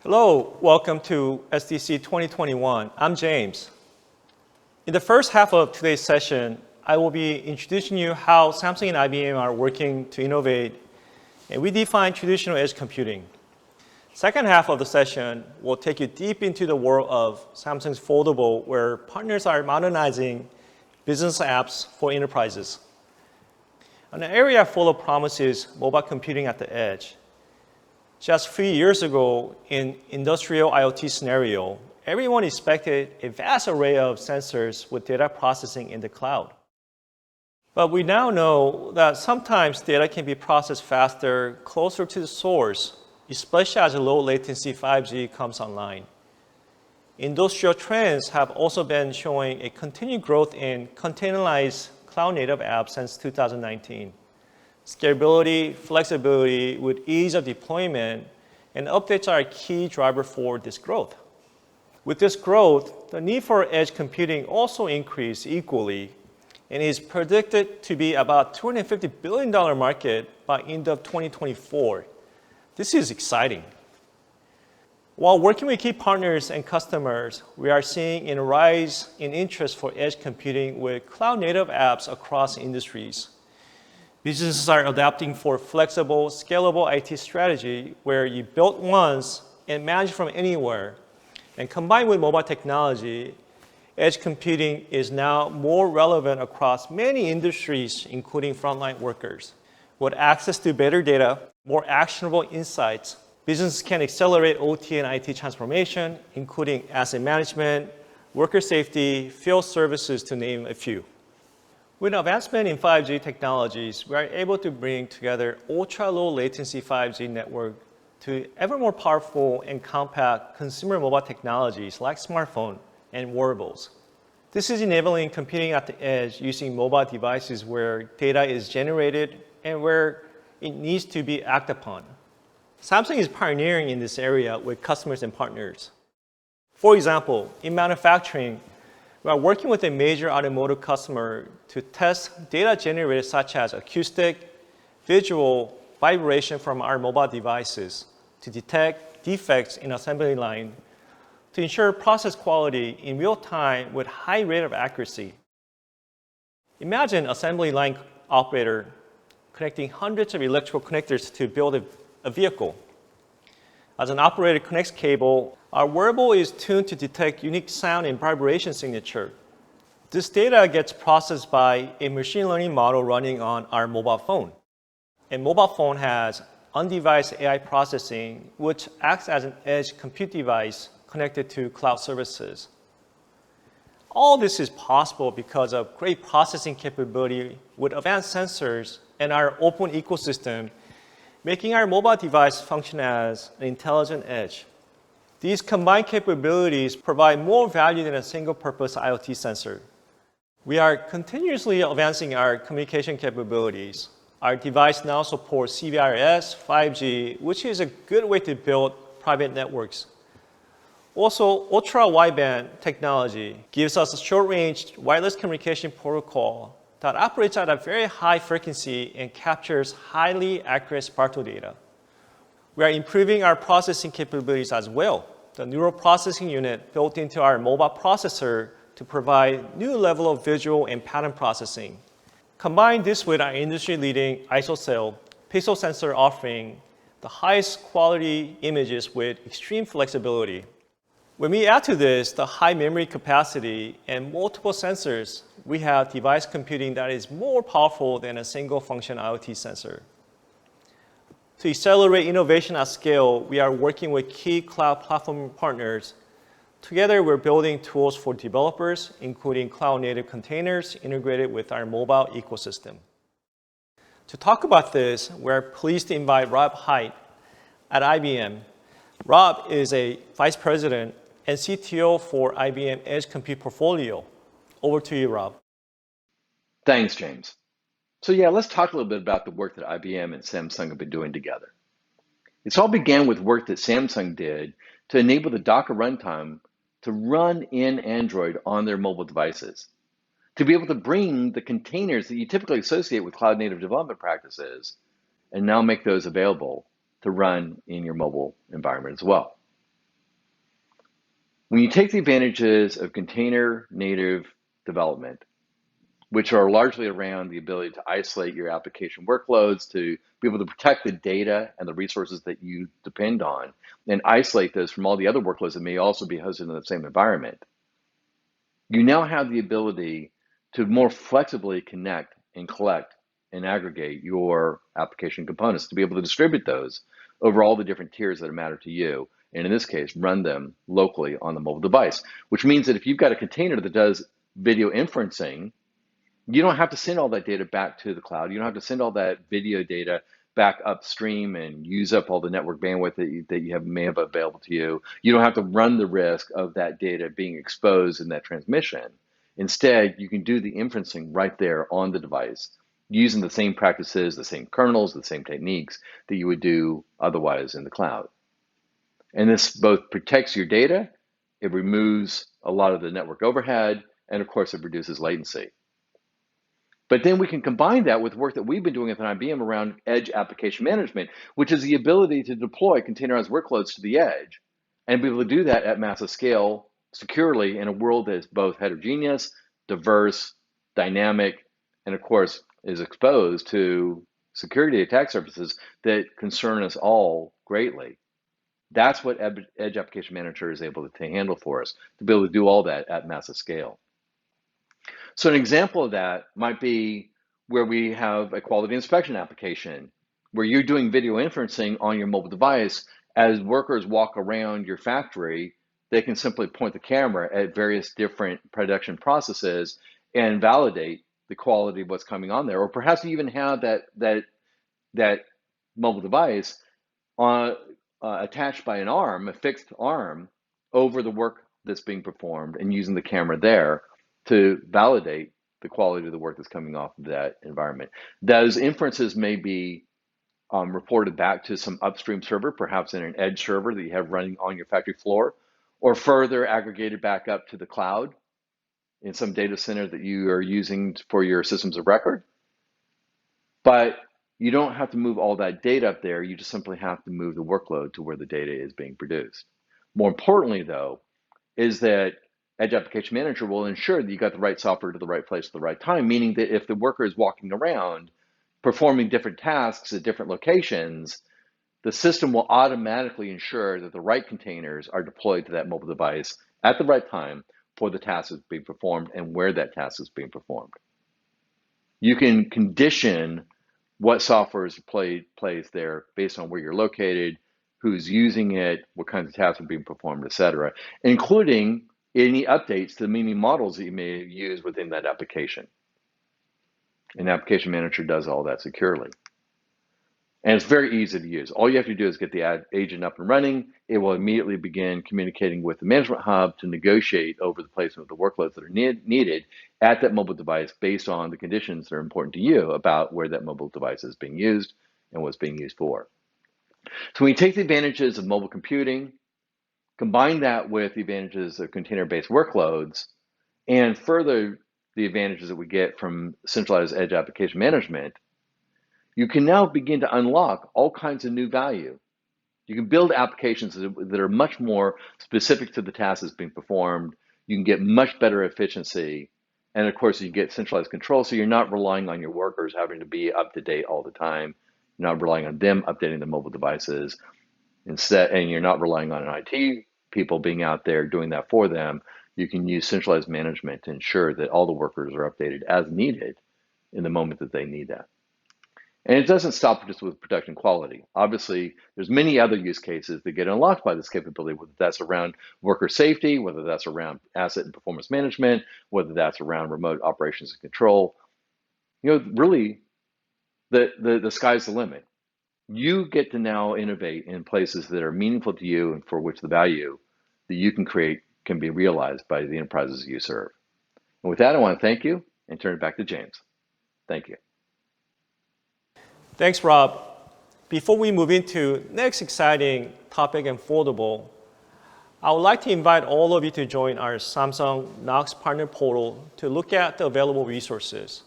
Hello, welcome to SDC 2021. I'm James. In the first half of today's session, I will be introducing you how Samsung and IBM are working to innovate and redefine traditional edge computing. Second half of the session will take you deep into the world of Samsung's Foldable, where partners are modernizing business apps for enterprises. An area full of promise is mobile computing at the edge. Just 3 years ago, in industrial IoT scenario, everyone expected a vast array of sensors with data processing in the cloud. But we now know that sometimes data can be processed faster, closer to the source, especially as low latency 5G comes online. Industrial trends have also been showing a continued growth in containerized cloud-native apps since 2019. Scalability, flexibility with ease of deployment, and updates are a key driver for this growth. With this growth, the need for edge computing also increased equally and is predicted to be about $250 billion market by end of 2024. This is exciting. While working with key partners and customers, we are seeing a rise in interest for edge computing with cloud-native apps across industries. Businesses are adapting for flexible, scalable IT strategy where you build once and manage from anywhere. And combined with mobile technology, edge computing is now more relevant across many industries, including frontline workers. With access to better data, more actionable insights, businesses can accelerate OT and IT transformation, including asset management, worker safety, field services, to name a few. With advancement in 5G technologies, we are able to bring together ultra-low latency 5G network to ever more powerful and compact consumer mobile technologies like smartphone and wearables. This is enabling computing at the edge using mobile devices where data is generated and where it needs to be acted upon. Samsung is pioneering in this area with customers and partners. For example, in manufacturing, we are working with a major automotive customer to test data generated such as acoustic, visual, vibration from our mobile devices to detect defects in assembly line to ensure process quality in real time with high rate of accuracy. Imagine assembly line operator connecting hundreds of electrical connectors to build a vehicle. As an operator connects cable, our wearable is tuned to detect unique sound and vibration signature. This data gets processed by a machine learning model running on our mobile phone. A mobile phone has on-device AI processing, which acts as an edge compute device connected to cloud services. All this is possible because of great processing capability with advanced sensors and our open ecosystem, making our mobile device function as an intelligent edge. These combined capabilities provide more value than a single-purpose IoT sensor. We are continuously advancing our communication capabilities. Our device now supports CBRS, 5G, which is a good way to build private networks. Also, ultra-wideband technology gives us a short-range wireless communication protocol that operates at a very high frequency and captures highly accurate spatial data. We are improving our processing capabilities as well. The neural processing unit built into our mobile processor to provide new level of visual and pattern processing. Combine this with our industry-leading ISOCELL pixel sensor offering the highest quality images with extreme flexibility. When we add to this the high memory capacity and multiple sensors, we have device computing that is more powerful than a single function IoT sensor. To accelerate innovation at scale, we are working with key cloud platform partners. Together, we're building tools for developers, including cloud-native containers integrated with our mobile ecosystem. To talk about this, we're pleased to invite Rob Haidt at IBM. Rob is a vice president and CTO for IBM Edge Compute portfolio. Over to you, Rob. Thanks, James. So yeah, let's talk a little bit about the work that IBM and Samsung have been doing together. This all began with work that Samsung did to enable the Docker runtime to run in Android on their mobile devices. to be able to bring the containers that you typically associate with cloud native development practices and now make those available to run in your mobile environment as well. When you take the advantages of container native development, which are largely around the ability to isolate your application workloads, to be able to protect the data and the resources that you depend on, and isolate those from all the other workloads that may also be hosted in the same environment, you now have the ability to more flexibly connect and collect and aggregate your application components, to be able to distribute those over all the different tiers that matter to you. And in this case, run them locally on the mobile device, which means that if you've got a container that does video inferencing, you don't have to send all that data back to the cloud. You don't have to send all that video data back upstream and use up all the network bandwidth that you may have available to you. You don't have to run the risk of that data being exposed in that transmission. Instead, you can do the inferencing right there on the device using the same practices, the same kernels, the same techniques that you would do otherwise in the cloud. And this both protects your data, it removes a lot of the network overhead, and of course, it reduces latency. But then we can combine that with work that we've been doing at IBM around edge application management, which is the ability to deploy containerized workloads to the edge and be able to do that at massive scale securely in a world that is both heterogeneous, diverse, dynamic, and of course is exposed to security attack surfaces that concern us all greatly. That's what Edge Application Manager is able to handle for us, to be able to do all that at massive scale. So an example of that might be where we have a quality inspection application, where you're doing video inferencing on your mobile device. As workers walk around your factory, they can simply point the camera at various different production processes and validate the quality of what's coming on there. Or perhaps you even have that mobile device attached by an arm, a fixed arm, over the work that's being performed and using the camera there to validate the quality of the work that's coming off of that environment. Those inferences may be reported back to some upstream server, perhaps in an edge server that you have running on your factory floor, or further aggregated back up to the cloud in some data center that you are using for your systems of record. But you don't have to move all that data up there. You just simply have to move the workload to where the data is being produced. More importantly, though, is that Edge Application Manager will ensure that you got the right software to the right place at the right time, meaning that if the worker is walking around performing different tasks at different locations, the system will automatically ensure that the right containers are deployed to that mobile device at the right time for the task that's being performed and where that task is being performed. You can condition what software is placed there based on where you're located, who's using it, what kinds of tasks are being performed, et cetera, including any updates to the meaning models that you may use within that application. And Application Manager does all that securely. And it's very easy to use. All you have to do is get the agent up and running. It will immediately begin communicating with the management hub to negotiate over the placement of the workloads that are needed at that mobile device based on the conditions that are important to you about where that mobile device is being used and what's being used for. So when you take the advantages of mobile computing, combine that with the advantages of container-based workloads, and further the advantages that we get from centralized edge application management, you can now begin to unlock all kinds of new value. You can build applications that are much more specific to the task that's being performed. You can get much better efficiency. And of course, you get centralized control, so you're not relying on your workers having to be up to date all the time. You're not relying on them updating the mobile devices. Instead, and you're not relying on an IT people being out there doing that for them. You can use centralized management to ensure that all the workers are updated as needed in the moment that they need that. And it doesn't stop just with production quality. Obviously, there's many other use cases that get unlocked by this capability, whether that's around worker safety, whether that's around asset and performance management, whether that's around remote operations and control. Really, the sky's the limit. You get to now innovate in places that are meaningful to you and for which the value that you can create can be realized by the enterprises you serve. And with that, I want to thank you and turn it back to James. Thank you. Thanks, Rob. Before we move into next exciting topic and foldable, I would like to invite all of you to join our Samsung Knox Partner Portal to look at the available resources.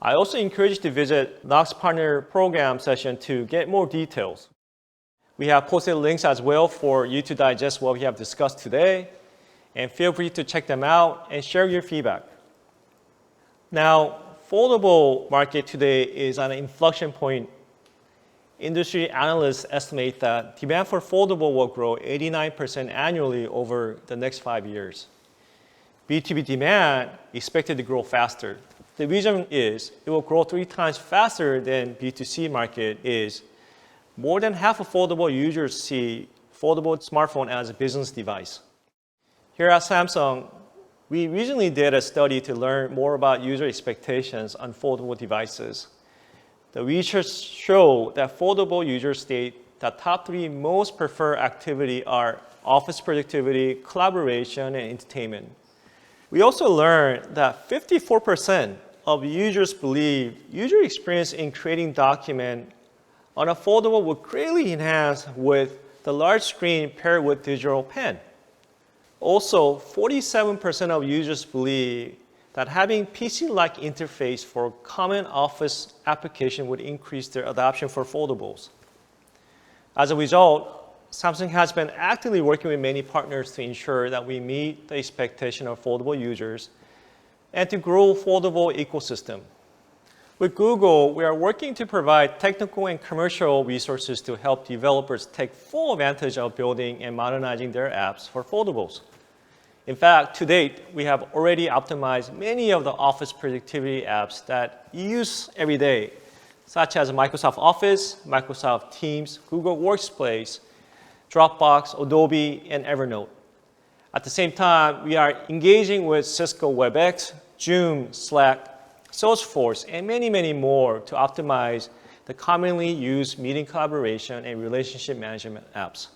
I also encourage you to visit Knox Partner Program session to get more details. We have posted links as well for you to digest what we have discussed today, and feel free to check them out and share your feedback. Now, foldable market today is at an inflection point. Industry analysts estimate that demand for foldable will grow 89% annually over the next 5 years. B2B demand expected to grow faster. The reason is it will grow 3 times faster than B2C market is. More than half of foldable users see foldable smartphone as a business device. Here at Samsung, we recently did a study to learn more about user expectations on foldable devices. The research showed that foldable users state that top 3 most preferred activity are office productivity, collaboration, and entertainment. We also learned that 54% of users believe user experience in creating document on a foldable would greatly enhance with the large screen paired with digital pen. Also, 47% of users believe that having PC-like interface for common office application would increase their adoption for foldables. As a result, Samsung has been actively working with many partners to ensure that we meet the expectation of foldable users and to grow foldable ecosystem. With Google, we are working to provide technical and commercial resources to help developers take full advantage of building and modernizing their apps for foldables. In fact, to date, we have already optimized many of the office productivity apps that you use every day, such as Microsoft Office, Microsoft Teams, Google Workspace, Dropbox, Adobe, and Evernote. At the same time, we are engaging with Cisco WebEx, Zoom, Slack, Salesforce, and many, many more to optimize the commonly used meeting collaboration and relationship management apps.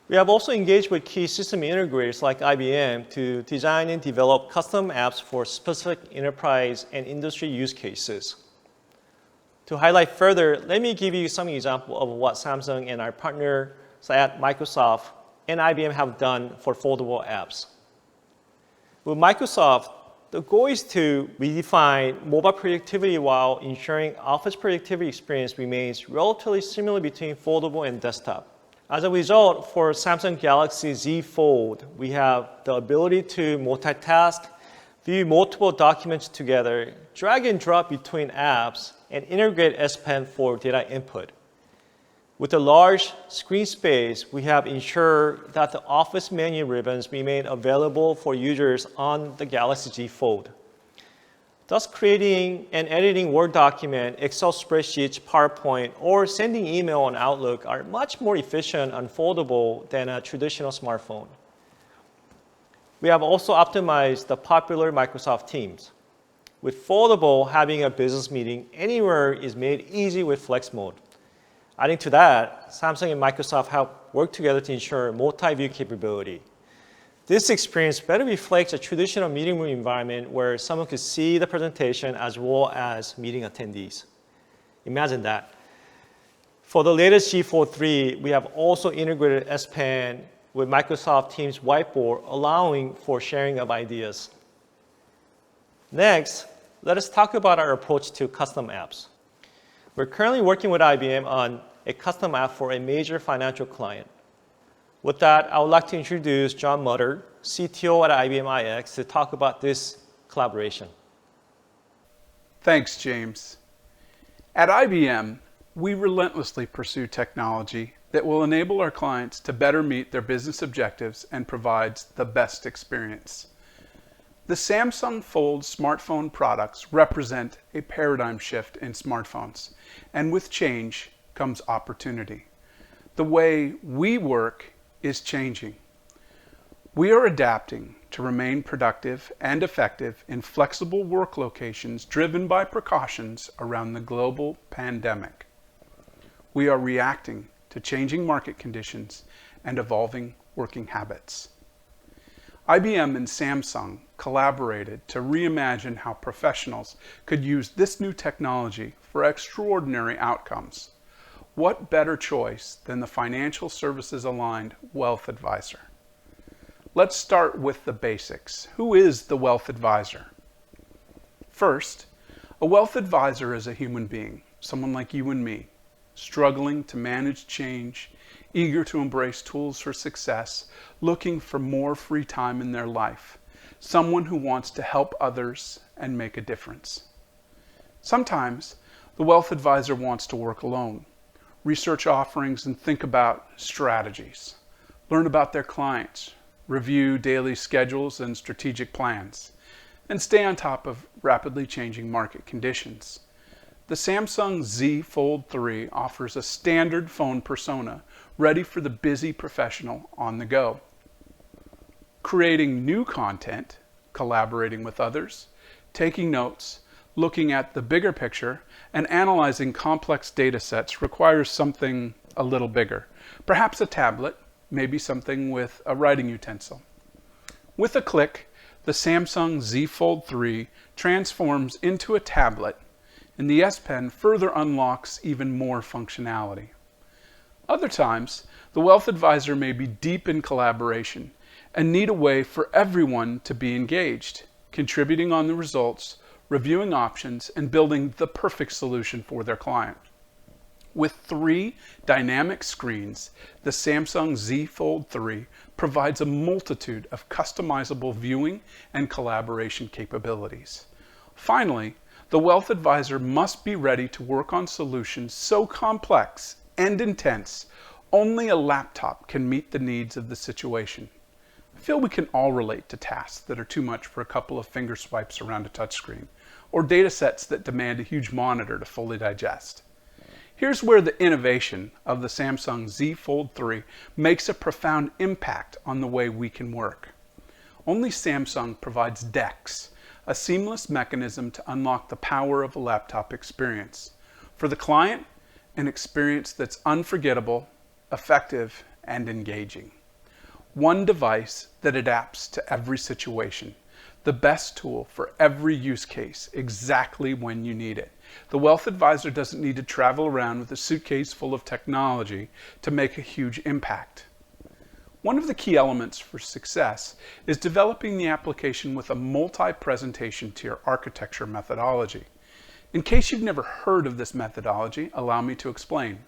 We have also engaged with key system integrators like IBM to design and develop custom apps for specific enterprise and industry use cases. To highlight further, let me give you some example of what Samsung and our partners at Microsoft and IBM have done for foldable apps. With Microsoft, the goal is to redefine mobile productivity while ensuring office productivity experience remains relatively similar between foldable and desktop. As a result, for Samsung Galaxy Z Fold, we have the ability to multitask, view multiple documents together, drag and drop between apps, and integrate S Pen for data input. With the large screen space, we have ensured that the Office menu ribbons remain available for users on the Galaxy Z Fold. Thus, creating and editing Word document, Excel spreadsheets, PowerPoint, or sending email on Outlook are much more efficient and foldable than a traditional smartphone. We have also optimized the popular Microsoft Teams. With foldable, having a business meeting anywhere is made easy with Flex Mode. Adding to that, Samsung and Microsoft have worked together to ensure multi-view capability. This experience better reflects a traditional meeting room environment where someone could see the presentation as well as meeting attendees. Imagine that. For the latest G Fold 3, we have also integrated S Pen with Microsoft Teams Whiteboard, allowing for sharing of ideas. Next, let us talk about our approach to custom apps. We're currently working with IBM on a custom app for a major financial client. With that, I would like to introduce John Mutter, CTO at IBM iX, to talk about this collaboration. Thanks, James. At IBM, we relentlessly pursue technology that will enable our clients to better meet their business objectives and provides the best experience. The Samsung Fold smartphone products represent a paradigm shift in smartphones, and with change comes opportunity. The way we work is changing. We are adapting to remain productive and effective in flexible work locations driven by precautions around the global pandemic. We are reacting to changing market conditions and evolving working habits. IBM and Samsung collaborated to reimagine how professionals could use this new technology for extraordinary outcomes. what better choice than the financial services aligned wealth advisor? Let's start with the basics. Who is the wealth advisor? First, a wealth advisor is a human being, someone like you and me, struggling to manage change, eager to embrace tools for success, looking for more free time in their life, someone who wants to help others and make a difference. Sometimes, the wealth advisor wants to work alone, research offerings and think about strategies, learn about their clients, review daily schedules and strategic plans, and stay on top of rapidly changing market conditions. The Samsung Z Fold 3 offers a standard phone persona ready for the busy professional on the go. Creating new content, collaborating with others, taking notes, looking at the bigger picture, and analyzing complex data sets requires something a little bigger. Perhaps a tablet, maybe something with a writing utensil. With a click, the Samsung Z Fold 3 transforms into a tablet, and the S Pen further unlocks even more functionality. Other times, the wealth advisor may be deep in collaboration and need a way for everyone to be engaged, contributing on the results, reviewing options, and building the perfect solution for their client. With 3 dynamic screens, the Samsung Z Fold 3 provides a multitude of customizable viewing and collaboration capabilities. Finally, the wealth advisor must be ready to work on solutions so complex and intense, only a laptop can meet the needs of the situation. I feel we can all relate to tasks that are too much for a couple of finger swipes around a touchscreen, or data sets that demand a huge monitor to fully digest. Here's where the innovation of the Samsung Z Fold 3 makes a profound impact on the way we can work. Only Samsung provides DeX, a seamless mechanism to unlock the power of a laptop experience. For the client, an experience that's unforgettable, effective, and engaging. One device that adapts to every situation. The best tool for every use case, exactly when you need it. The wealth advisor doesn't need to travel around with a suitcase full of technology to make a huge impact. One of the key elements for success is developing the application with a multi-presentation tier architecture methodology. In case you've never heard of this methodology, allow me to explain.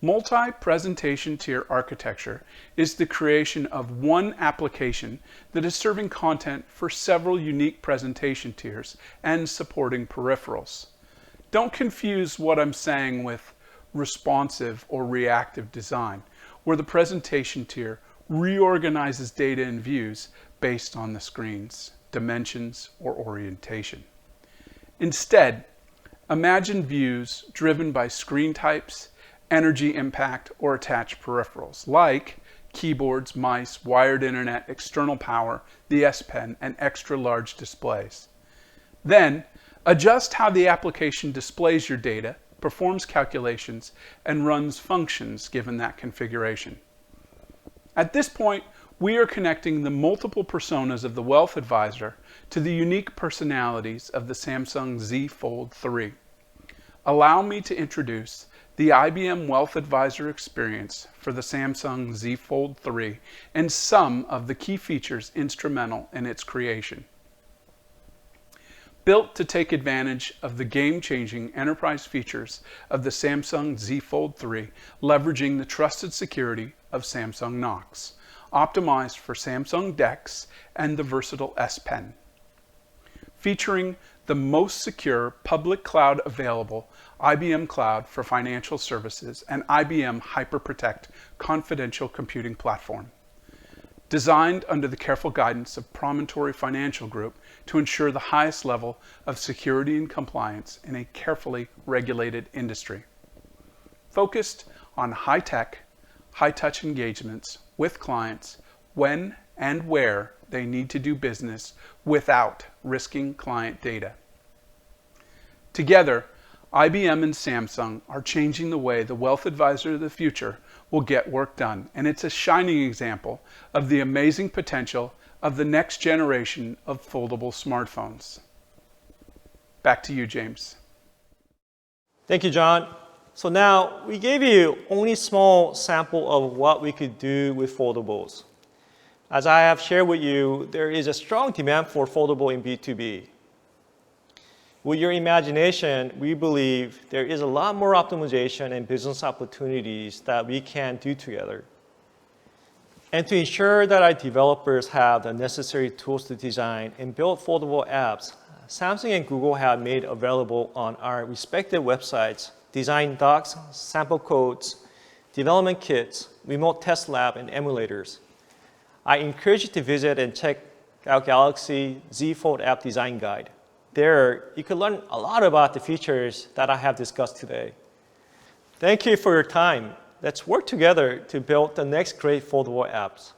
Multi-presentation tier architecture is the creation of one application that is serving content for several unique presentation tiers and supporting peripherals. Don't confuse what I'm saying with responsive or reactive design, where the presentation tier reorganizes data and views based on the screen's dimensions or orientation. Instead, imagine views driven by screen types, energy impact, or attached peripherals like keyboards, mice, wired internet, external power, the S Pen, and extra large displays. Then, adjust how the application displays your data, performs calculations, and runs functions given that configuration. At this point, we are connecting the multiple personas of the wealth advisor to the unique personalities of the Samsung Z Fold 3. Allow me to introduce the IBM Wealth Advisor experience for the Samsung Z Fold 3 and some of the key features instrumental in its creation. Built to take advantage of the game-changing enterprise features of the Samsung Z Fold 3, leveraging the trusted security of Samsung Knox, optimized for Samsung DeX and the versatile S Pen. Featuring the most secure public cloud available, IBM Cloud for Financial Services and IBM HyperProtect confidential computing platform. Designed under the careful guidance of Promontory Financial Group to ensure the highest level of security and compliance in a carefully regulated industry. Focused on high-tech, high-touch engagements with clients when and where they need to do business without risking client data. Together, IBM and Samsung are changing the way the wealth advisor of the future will get work done, and it's a shining example of the amazing potential of the next generation of foldable smartphones. Back to you, James. Thank you, John. So now we gave you only a small sample of what we could do with foldables. As I have shared with you, there is a strong demand for foldable in B2B. With your imagination, we believe there is a lot more optimization and business opportunities that we can do together. And to ensure that our developers have the necessary tools to design and build foldable apps, Samsung and Google have made available on our respective websites design docs, sample codes, development kits, remote test lab, and emulators. I encourage you to visit and check out Galaxy Z Fold App Design Guide. There, you can learn a lot about the features that I have discussed today. Thank you for your time. Let's work together to build the next great foldable apps.